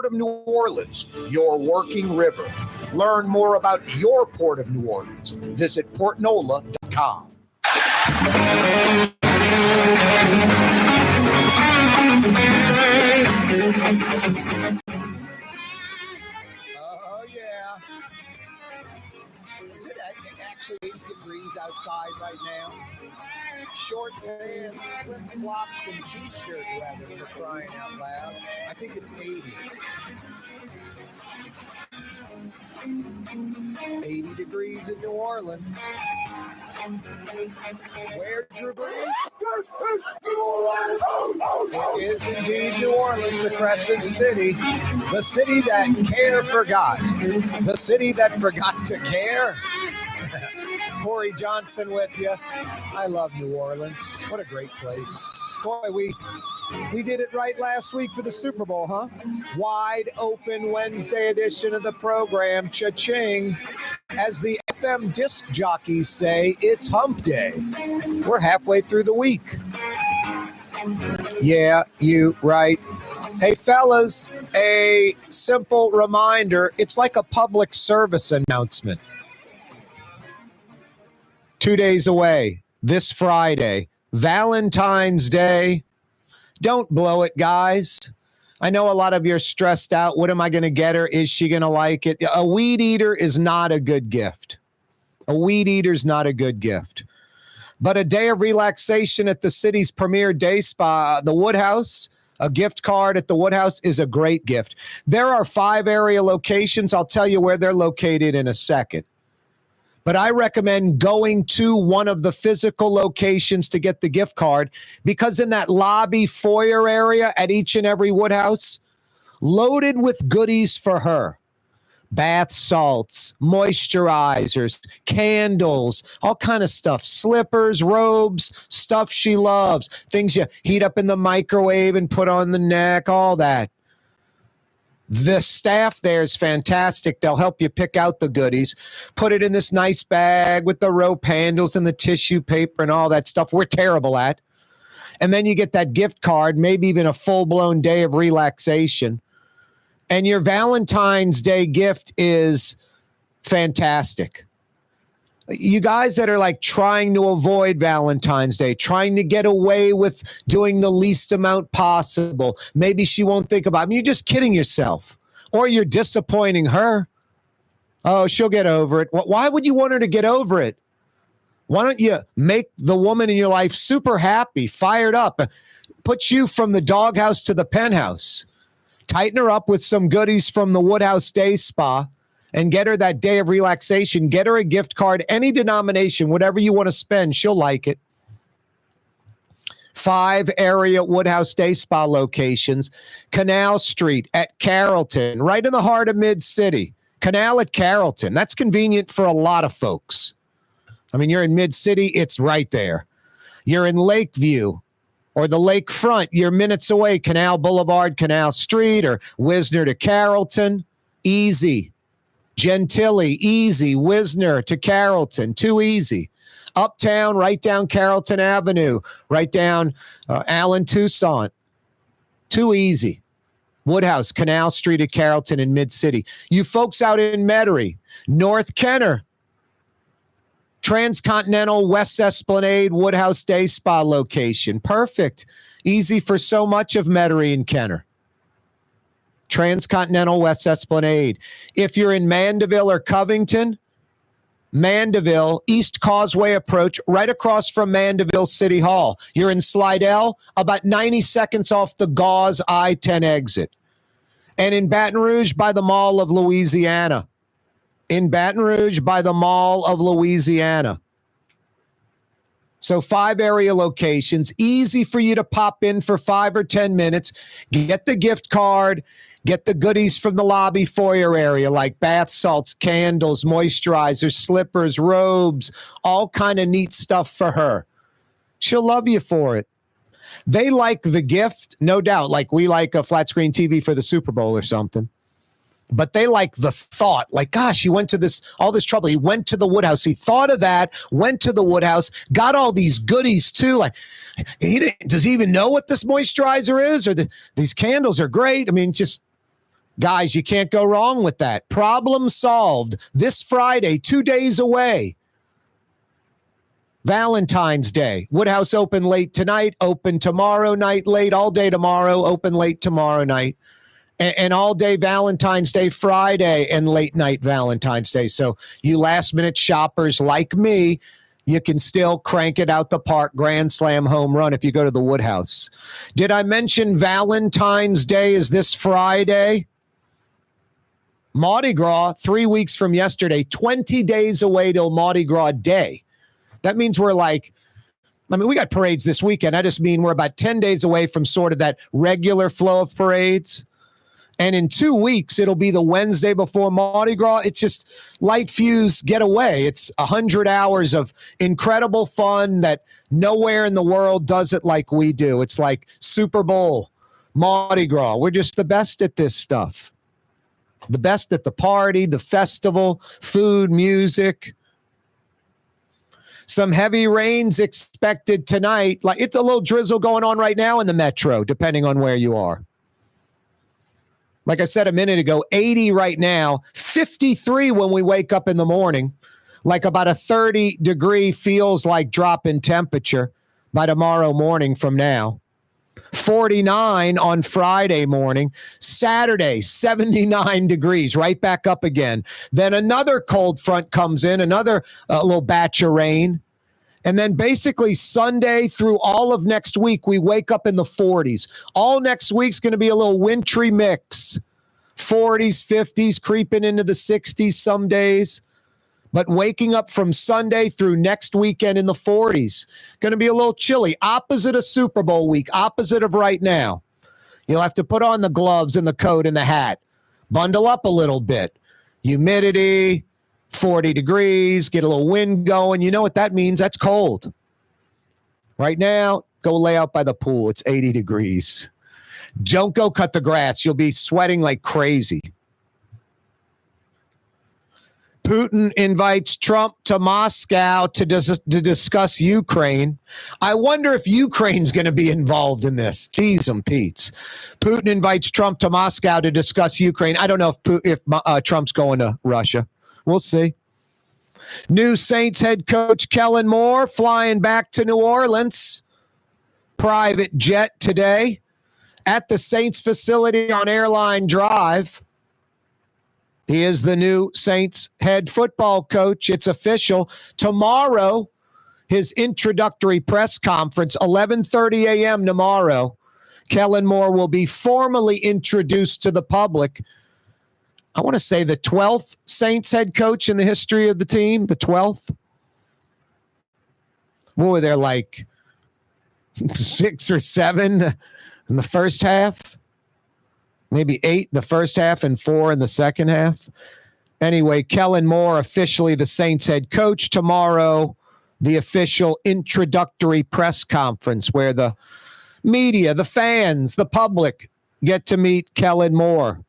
Port of New Orleans, your working river. Learn more about your Port of New Orleans. Visit portnola.com. Oh, yeah. Is it actually 80 degrees outside right now? Short pants, flip-flops, and T-shirt weather, for crying out loud. I think it's 80. 80 degrees in New Orleans. Where, Drew Brees? It is indeed New Orleans, the Crescent City. The city that care forgot. The city that forgot to care. Corey Johnson with you. I love New Orleans. What a great place. Boy, we did it right last week for the Super Bowl, huh? Wide open Wednesday edition of the program. Cha-ching. As the FM disc jockeys say, it's hump day. We're halfway through the week. Yeah, you right. Hey, fellas, a simple reminder. It's like a public service announcement. 2 days away, this Friday, Valentine's Day. Don't blow it, guys. I know a lot of you are stressed out. What am I going to get her? Is she going to like it? A weed eater is not a good gift. A weed eater is not a good gift. But a day of relaxation at the city's premier day spa, the Woodhouse, a gift card at the Woodhouse is a great gift. There are 5 area locations. I'll tell you where they're located in a second. But I recommend going to one of the physical locations to get the gift card, because in that lobby foyer area at each and every Woodhouse, loaded with goodies for her. Bath salts, moisturizers, candles, all kind of stuff, slippers, robes, stuff she loves, things you heat up in the microwave and put on the neck, all that. The staff there is fantastic. They'll help you pick out the goodies, put it in this nice bag with the rope handles and the tissue paper and all that stuff we're terrible at. And then you get that gift card, maybe even a full-blown day of relaxation. And your Valentine's Day gift is fantastic. You guys that are like trying to avoid Valentine's Day, trying to get away with doing the least amount possible. Maybe she won't think about it. I mean, you're just kidding yourself, or you're disappointing her. Oh, she'll get over it. Why would you want her to get over it? Why don't you make the woman in your life super happy, fired up, put you from the doghouse to the penthouse, tighten her up with some goodies from the Woodhouse Day Spa, and get her that day of relaxation. Get her a gift card, any denomination, whatever you want to spend, she'll like it. 5 area Woodhouse Day Spa locations. Canal Street at Carrollton, right in the heart of Mid-City. Canal at Carrollton. That's convenient for a lot of folks. I mean, you're in Mid-City, it's right there. You're in Lakeview or the lakefront, you're minutes away. Canal Boulevard, Canal Street, or Wisner to Carrollton. Easy. Gentilly, easy. Wisner to Carrollton, too easy. Uptown, right down Carrollton Avenue, right down Allen Toussaint, too easy. Woodhouse, Canal Street at Carrollton in Mid-City. You folks out in Metairie, North Kenner, Transcontinental, West Esplanade, Woodhouse Day Spa location. Perfect. Easy for so much of Metairie and Kenner. Transcontinental, West Esplanade. If you're in Mandeville or Covington, Mandeville, East Causeway approach, right across from Mandeville City Hall. You're in Slidell, about 90 seconds off the Gauze I-10 exit. And in Baton Rouge by the Mall of Louisiana. In Baton Rouge by the Mall of Louisiana. So 5 area locations, easy for you to pop in for 5 or 10 minutes, get the gift card, get the goodies from the lobby foyer area like bath salts, candles, moisturizers, slippers, robes, all kind of neat stuff for her. She'll love you for it. They like the gift, no doubt, like we like a flat screen TV for the Super Bowl or something. But they like the thought, like, gosh, he went to all this trouble. He went to the Woodhouse. He thought of that, went to the Woodhouse, got all these goodies too. Like, does he even know what this moisturizer is? Or these candles are great. I mean, just Guys, you can't go wrong with that. Problem solved. This Friday, 2 days away. Valentine's Day. Woodhouse open late tonight, open tomorrow night, late all day tomorrow, open late tomorrow night. And all day Valentine's Day Friday and late night Valentine's Day. So you last minute shoppers like me, you can still crank it out the park, grand slam home run if you go to the Woodhouse. Did I mention Valentine's Day is this Friday? Mardi Gras, 3 weeks from yesterday, 20 days away till Mardi Gras Day. That means we're we got parades this weekend. I just mean we're about 10 days away from sort of that regular flow of parades. And in 2 weeks, it'll be the Wednesday before Mardi Gras. It's just light fuse getaway. It's 100 hours of incredible fun that nowhere in the world does it like we do. It's like Super Bowl, Mardi Gras. We're just the best at this stuff. The best at the party, the festival, food, music. Some heavy rains expected tonight. Like it's a little drizzle going on right now in the metro, depending on where you are. Like I said a minute ago, 80 right now, 53 when we wake up in the morning, like about a 30-degree feels like drop in temperature by tomorrow morning from now. 49 on Friday morning. Saturday, 79 degrees, right back up again. Then another cold front comes in, another little batch of rain. And then basically Sunday through all of next week, we wake up in the 40s. All next week's going to be a little wintry mix. 40s, 50s, creeping into the 60s some days. But waking up from Sunday through next weekend in the 40s, going to be a little chilly. Opposite of Super Bowl week, opposite of right now. You'll have to put on the gloves and the coat and the hat. Bundle up a little bit. Humidity, 40 degrees, get a little wind going. You know what that means? That's cold. Right now, go lay out by the pool. It's 80 degrees. Don't go cut the grass. You'll be sweating like crazy. Putin invites Trump to Moscow to discuss Ukraine. I wonder if Ukraine's going to be involved in this. Jeez and Pete's. Putin invites Trump to Moscow to discuss Ukraine. I don't know if Trump's going to Russia. We'll see. New Saints head coach Kellen Moore flying back to New Orleans. Private jet today at the Saints facility on Airline Drive. He is the new Saints head football coach. It's official. Tomorrow, his introductory press conference, 11:30 a.m. tomorrow. Kellen Moore will be formally introduced to the public. I want to say the 12th Saints head coach in the history of the team, the 12th. What were there, like 6 or 7 in the first half? Maybe 8 the first half and 4 in the second half. Anyway, Kellen Moore, officially the Saints head coach. Tomorrow, the official introductory press conference where the media, the fans, the public get to meet Kellen Moore.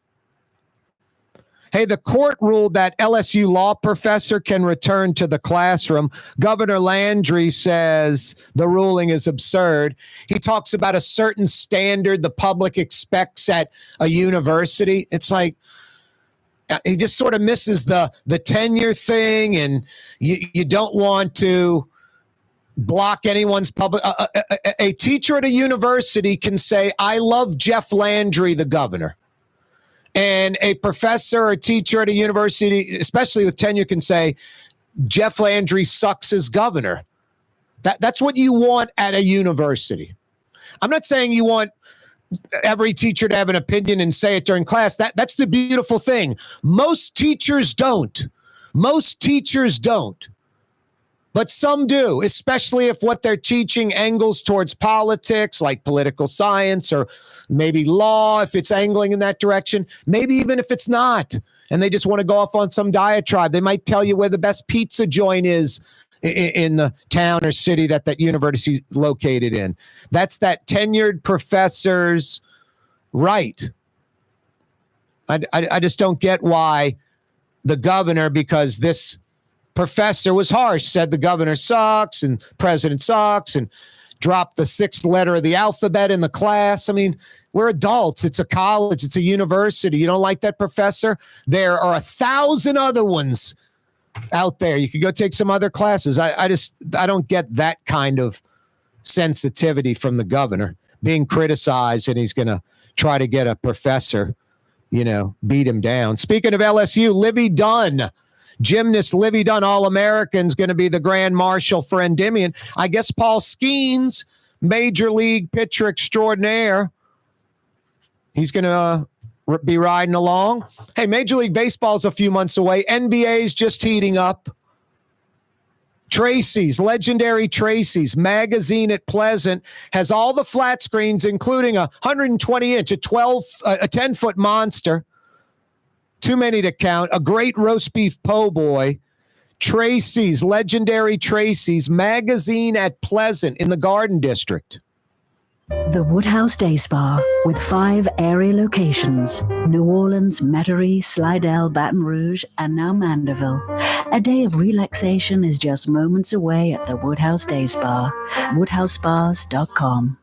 Hey, the court ruled that LSU law professor can return to the classroom. Governor Landry says the ruling is absurd. He talks about a certain standard the public expects at a university. It's like he just sort of misses the tenure thing, and you don't want to block anyone's public. A teacher at a university can say, I love Jeff Landry, the governor. And a professor or teacher at a university, especially with tenure, can say, Jeff Landry sucks as governor. That's what you want at a university. I'm not saying you want every teacher to have an opinion and say it during class. That's the beautiful thing. Most teachers don't. Most teachers don't. But some do, especially if what they're teaching angles towards politics, like political science, or maybe law, if it's angling in that direction. Maybe even if it's not, and they just want to go off on some diatribe. They might tell you where the best pizza joint is in the town or city that university is located in. That's that tenured professor's right. I just don't get why the governor, because this professor was harsh, said the governor sucks and president sucks and dropped the 6th letter of the alphabet in the class. I mean, We're adults. It's a college. It's a university. You don't like that professor? There are 1,000 other ones out there. You could go take some other classes. I don't get that kind of sensitivity from the governor being criticized, and he's going to try to get a professor, beat him down. Speaking of LSU, Livy Dunn, gymnast Livy Dunn, All-American's going to be the Grand Marshal for Endymion. I guess Paul Skeens, Major League pitcher extraordinaire, he's going to be riding along. Hey, Major League Baseball's a few months away. NBA's just heating up. Tracy's, legendary Tracy's magazine at Pleasant has all the flat screens, including a 120-inch, a 10-foot monster. Too many to count. A great roast beef po' boy. Tracy's, legendary Tracy's magazine at Pleasant in the Garden District. The Woodhouse Day Spa, with 5 area locations: New Orleans, Metairie, Slidell, Baton Rouge, and now Mandeville. A day of relaxation is just moments away at the Woodhouse Day Spa. WoodhouseSpas.com.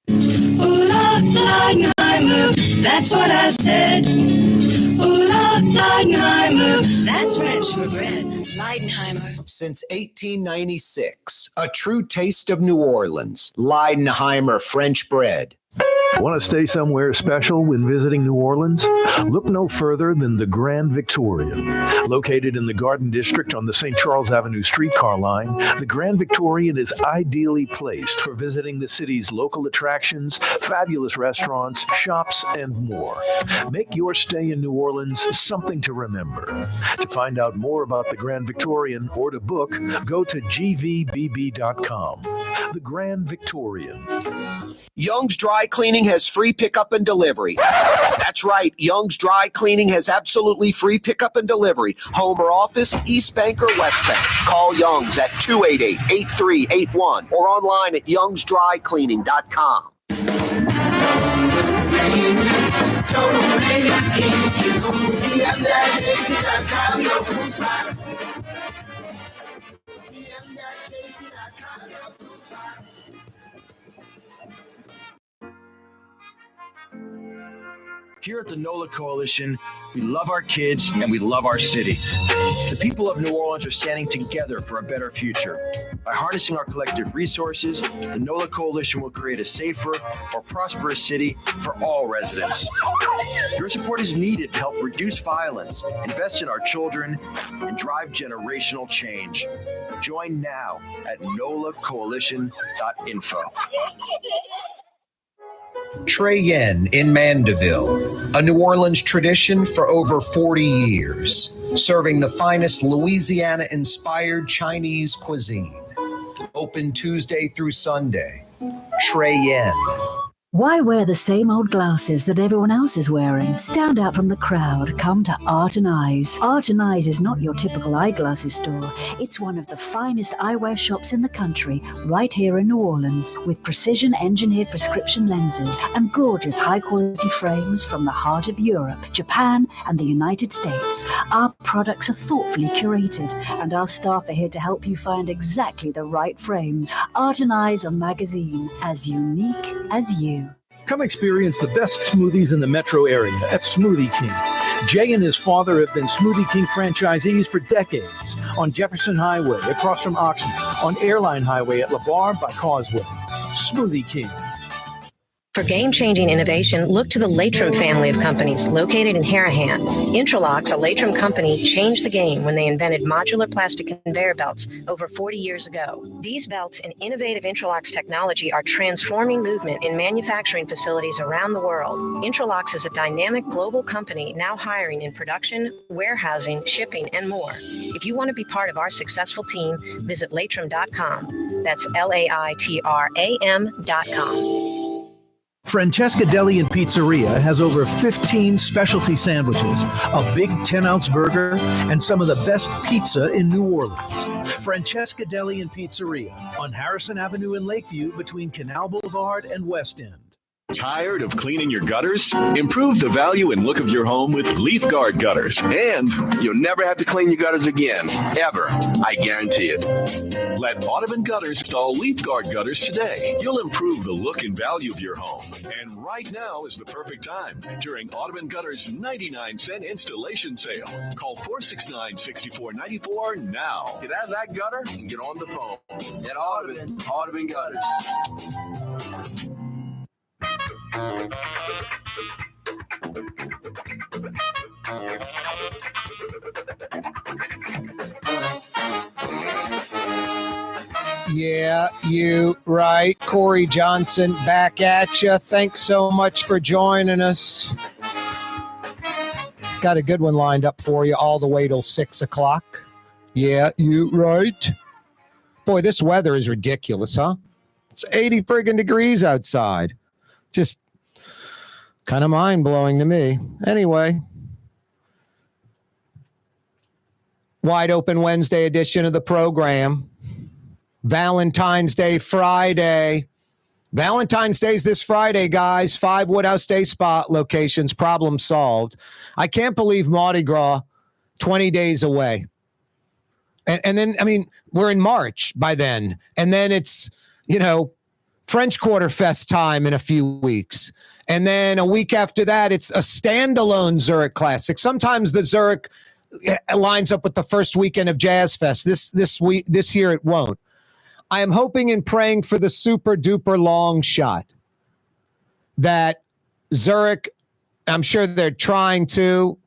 Ooh, Leidenheimer, that's what I said. Ooh, Leidenheimer, that's French for bread. Leidenheimer. Since 1896, a true taste of New Orleans. Leidenheimer French bread. Want to stay somewhere special when visiting New Orleans? Look no further than the Grand Victorian. Located in the Garden District on the St. Charles Avenue streetcar line, the Grand Victorian is ideally placed for visiting the city's local attractions, fabulous restaurants, shops, and more. Make your stay in New Orleans something to remember. To find out more about the Grand Victorian or to book, go to gvbb.com. The Grand Victorian. Young's Dry Cleaning has free pickup and delivery. That's right. Young's Dry Cleaning has absolutely free pickup and delivery. Home or office, East Bank or West Bank. Call Young's at 288-8381 or online at youngsdrycleaning.com. Here at the NOLA Coalition, we love our kids and we love our city. The people of New Orleans are standing together for a better future. By harnessing our collective resources, the NOLA Coalition will create a safer, more prosperous city for all residents. Your support is needed to help reduce violence, invest in our children, and drive generational change. Join now at nolacoalition.info. Trey Yen in Mandeville, a New Orleans tradition for over 40 years, serving the finest Louisiana-inspired Chinese cuisine. Open Tuesday through Sunday. Trey Yen. Why wear the same old glasses that everyone else is wearing? Stand out from the crowd. Come to Art and Eyes. Art and Eyes is not your typical eyeglasses store. It's one of the finest eyewear shops in the country, right here in New Orleans, with precision-engineered prescription lenses and gorgeous high-quality frames from the heart of Europe, Japan, and the United States. Our products are thoughtfully curated, and our staff are here to help you find exactly the right frames. Art and Eyes are magazine, as unique as you. Come experience the best smoothies in the metro area at Smoothie King. Jay and his father have been Smoothie King franchisees for decades. On Jefferson Highway, across from Oxnard, on Airline Highway at LeBar by Causeway. Smoothie King. For game-changing innovation, look to the Latrim family of companies located in Harahan. Intralox, a Latrim company, changed the game when they invented modular plastic conveyor belts over 40 years ago. These belts and innovative Intralox technology are transforming movement in manufacturing facilities around the world. Intralox is a dynamic global company now hiring in production, warehousing, shipping, and more. If you want to be part of our successful team, visit Latrim.com. That's LAITRAM.com. Francesca Deli and Pizzeria has over 15 specialty sandwiches, a big 10-ounce burger, and some of the best pizza in New Orleans. Francesca Deli and Pizzeria on Harrison Avenue in Lakeview between Canal Boulevard and West End. Tired of cleaning your gutters? Improve the value and look of your home with Leaf Guard gutters. And you'll never have to clean your gutters again, ever. I guarantee it. Let Audubon Gutters install Leaf Guard gutters today. You'll improve the look and value of your home. And right now is the perfect time during Audubon Gutters' 99-cent installation sale. Call 469-6494 now. Get out of that gutter and get on the phone. At Audubon Gutters. Yeah, you right. Corey Johnson back at you. Thanks so much for joining us. Got a good one lined up for you all the way till 6 o'clock. Yeah, you right. Boy, this weather is ridiculous, huh? It's 80 friggin' degrees outside. Just kind of mind-blowing to me. Anyway, wide open Wednesday edition of the program. Valentine's Day Friday. Valentine's Day's this Friday, guys. 5 Woodhouse Day spot locations, problem solved. I can't believe Mardi Gras 20 days away. And then, I mean, we're in March by then. And then it's, French Quarter Fest time in a few weeks. And then a week after that, it's a standalone Zurich Classic. Sometimes the Zurich lines up with the first weekend of Jazz Fest. This year it won't. I am hoping and praying for the super duper long shot that Zurich, I'm sure they're trying to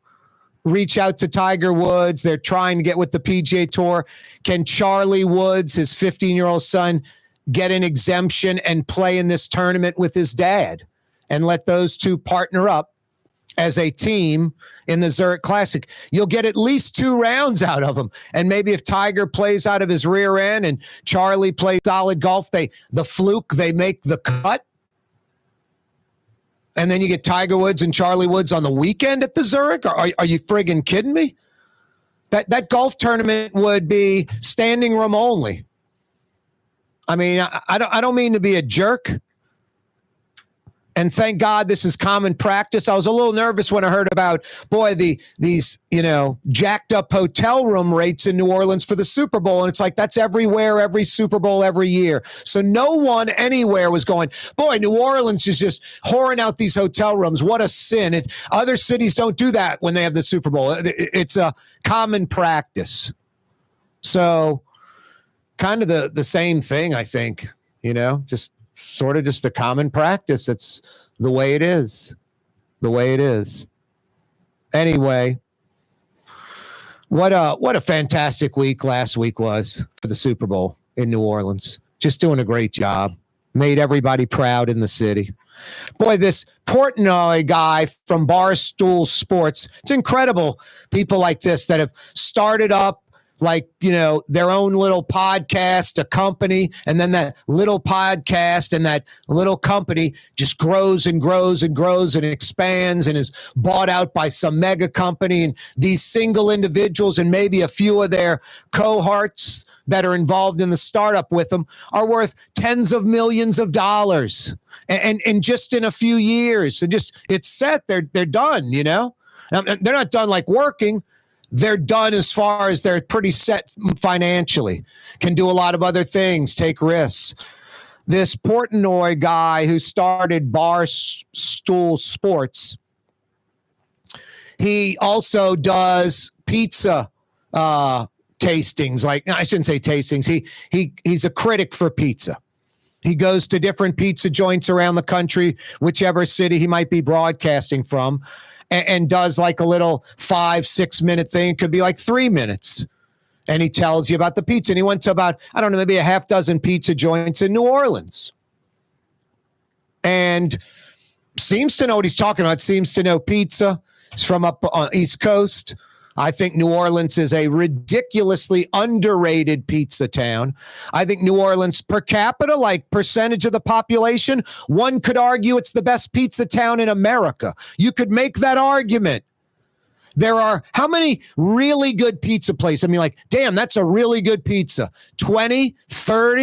reach out to Tiger Woods. They're trying to get with the PGA Tour. Can Charlie Woods, his 15-year-old son, get an exemption and play in this tournament with his dad and let those two partner up as a team in the Zurich Classic? You'll get at least 2 rounds out of them. And maybe if Tiger plays out of his rear end and Charlie plays solid golf, they make the cut. And then you get Tiger Woods and Charlie Woods on the weekend at the Zurich? Are you friggin' kidding me? That golf tournament would be standing room only. I mean, I don't mean to be a jerk. And thank God this is common practice. I was a little nervous when I heard about, these jacked up hotel room rates in New Orleans for the Super Bowl. And it's like, that's everywhere, every Super Bowl, every year. So no one anywhere was going, New Orleans is just whoring out these hotel rooms. What a sin. Other cities don't do that when they have the Super Bowl. It's a common practice. So kind of the same thing, I think, just sort of just a common practice. It's the way it is. Anyway, what a fantastic week last week was for the Super Bowl in New Orleans. Just doing a great job. Made everybody proud in the city. Boy, this Portnoy guy from Barstool Sports, it's incredible. People like this that have started up their own little podcast, a company, and then that little podcast and that little company just grows and grows and grows and expands and is bought out by some mega company. And these single individuals and maybe a few of their cohorts that are involved in the startup with them are worth tens of millions of dollars. And just in a few years, it's set. They're done, They're not done like working. They're done as far as they're pretty set financially, can do a lot of other things, take risks. This Portnoy guy who started Barstool Sports, he also does pizza tastings. I shouldn't say tastings. He's a critic for pizza. He goes to different pizza joints around the country, whichever city he might be broadcasting from, and does like a little 5-6 minute thing. It could be like 3 minutes. And he tells you about the pizza. And he went to about, maybe a half dozen pizza joints in New Orleans. And seems to know what he's talking about. Seems to know pizza. He's from up on East Coast. I think New Orleans is a ridiculously underrated pizza town. I think New Orleans per capita, like percentage of the population, one could argue it's the best pizza town in America. You could make that argument. There are how many really good pizza places? Damn, that's a really good pizza. 20, 30?